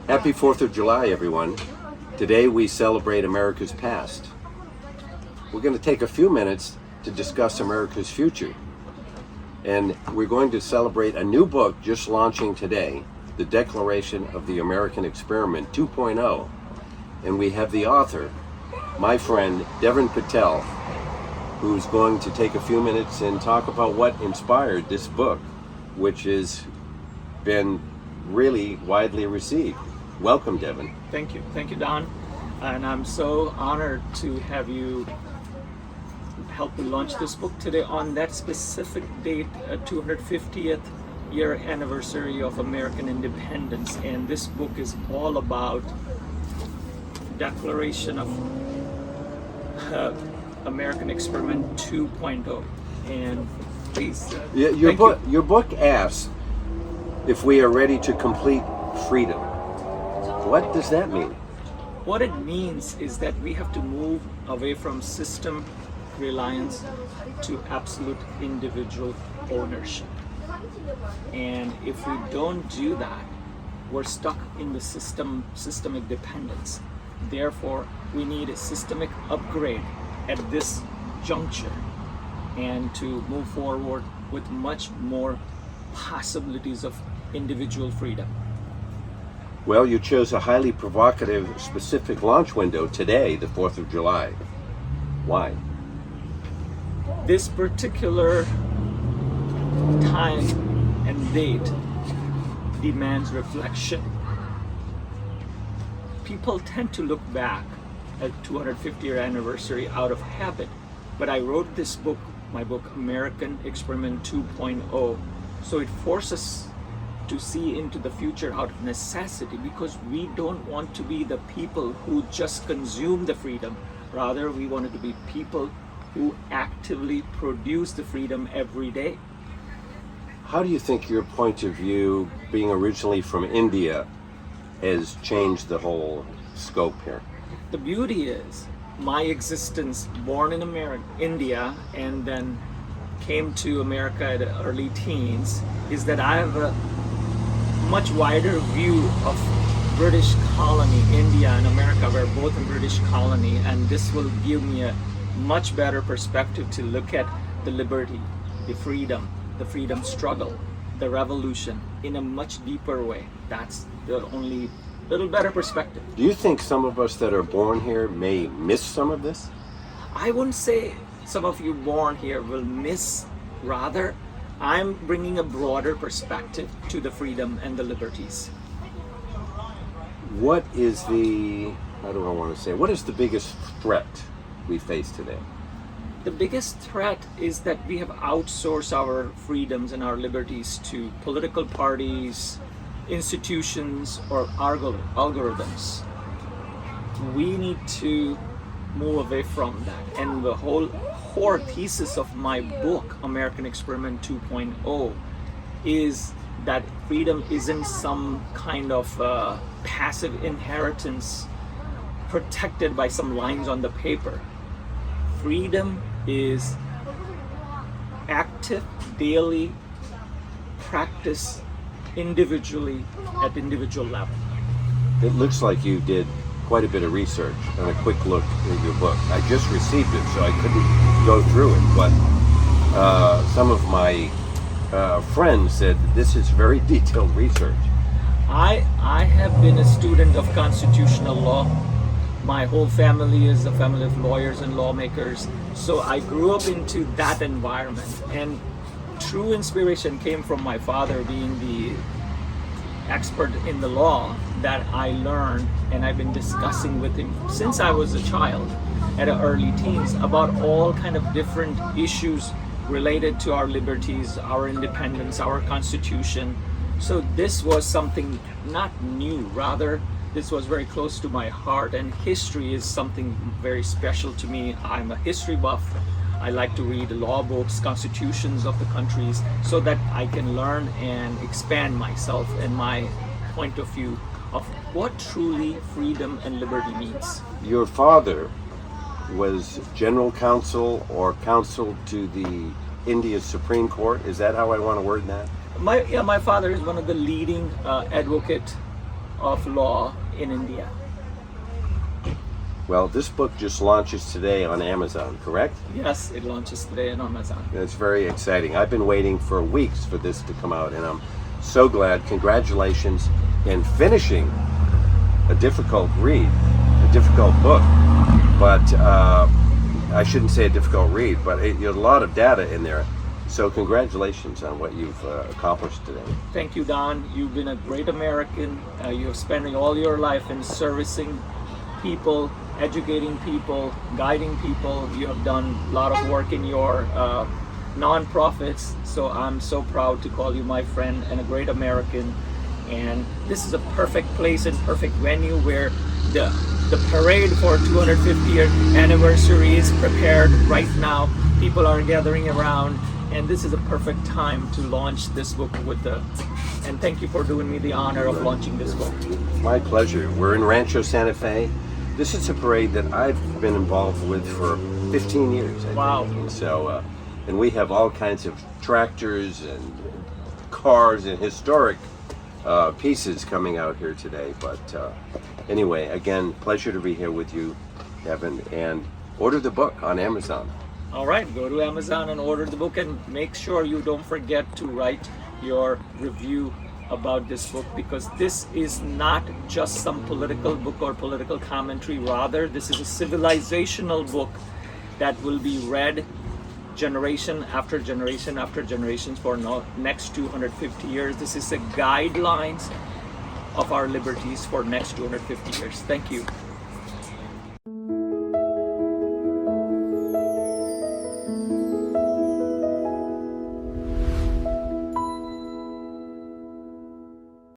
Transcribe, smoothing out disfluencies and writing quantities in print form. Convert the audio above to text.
Happy 4th of July, everyone. Today we celebrate America's past. We're going to take a few minutes to discuss America's future. And we're going to celebrate a new book just launching today, The Declaration of the American Experiment 2.0. And we have the author, my friend Deven Patel, who's going to take a few minutes and talk about what inspired this book, which has been really widely received. Welcome, Deven. Thank you, Don. And I'm so honored to have you help me launch this book today on that specific date, 250th year anniversary of American independence. And this book is all about Declaration of American Experiment 2.0. And please, your book asks if we are ready to complete freedom. What does that mean? What it means is that we have to move away from system reliance to absolute individual ownership. And if we don't do that, we're stuck in the systemic dependence. Therefore, we need a systemic upgrade at this juncture and to move forward with much more possibilities of individual freedom. Well, you chose a highly provocative, specific launch window today, the 4th of July. Why? This particular time and date demands reflection. People tend to look back at 250th year anniversary out of habit, but I wrote this book, my book, American Experiment 2.0, so it forces us to see into the future out of necessity, because we don't want to be the people who just consume the freedom. Rather, we wanted to be people who actively produce the freedom every day. How do you think your point of view, being originally from India, has changed the whole scope here? The beauty is my existence, born in India, and then came to America at early teens, is that I have a much wider view of British colony. India and America were both a British colony, and this will give me a much better perspective to look at the liberty, the freedom struggle, the revolution in a much deeper way. That's the only little better perspective. Do you think some of us that are born here may miss some of this? I wouldn't say some of you born here will miss. Rather, I'm bringing a broader perspective to the freedom and the liberties. What is the biggest threat we face today? The biggest threat is that we have outsourced our freedoms and our liberties to political parties, institutions, or algorithms. We need to move away from that. And the whole core thesis of my book, American Experiment 2.0, is that freedom isn't some kind of passive inheritance protected by some lines on the paper. Freedom is active, daily practice individually at individual level. It looks like you did quite a bit of research and a quick look at your book. I just received it, so I couldn't go through it, but some of my friends said this is very detailed research. I have been a student of constitutional law. My whole family is a family of lawyers and lawmakers, so I grew up into that environment, and true inspiration came from my father being the expert in the law that I learned, and I've been discussing with him since I was a child at early teens about all kind of different issues related to our liberties, our independence, our constitution. So this was something not new, rather this was very close to my heart, and history is something very special to me. I'm a history buff. I like to read law books, constitutions of the countries, so that I can learn and expand myself and my point of view of what truly freedom and liberty means. Your father was general counsel or counsel to the India's Supreme Court. Is that how I want to word that? My father is one of the leading advocate of law in India. Well, this book just launches today on Amazon, correct? Yes, it launches today on Amazon. It's very exciting. I've been waiting for weeks for this to come out, and I'm so glad. Congratulations in finishing a difficult read, a difficult book. But I shouldn't say a difficult read, but there's a lot of data in there. So congratulations on what you've accomplished today. Thank you, Don. You've been a great American. You're spending all your life in servicing people, educating people, guiding people. You have done a lot of work in your non-profits. So I'm so proud to call you my friend and a great American. And this is a perfect place and perfect venue where the parade for 250th anniversary is prepared right now. People are gathering around, and this is a perfect time to launch this book and thank you for doing me the honor of launching this book. My pleasure. We're in Rancho Santa Fe. This is a parade that I've been involved with for 15 years. I Wow. think. And so, and we have all kinds of tractors and cars and historic pieces coming out here today. But anyway, again, pleasure to be here with you, Deven, and order the book on Amazon. All right, go to Amazon and order the book, and make sure you don't forget to write your review about this book, because this is not just some political book or political commentary. Rather, this is a civilizational book that will be read generation after generation after generations for next 250 years. This is the guidelines of our liberties for next 250 years. Thank you.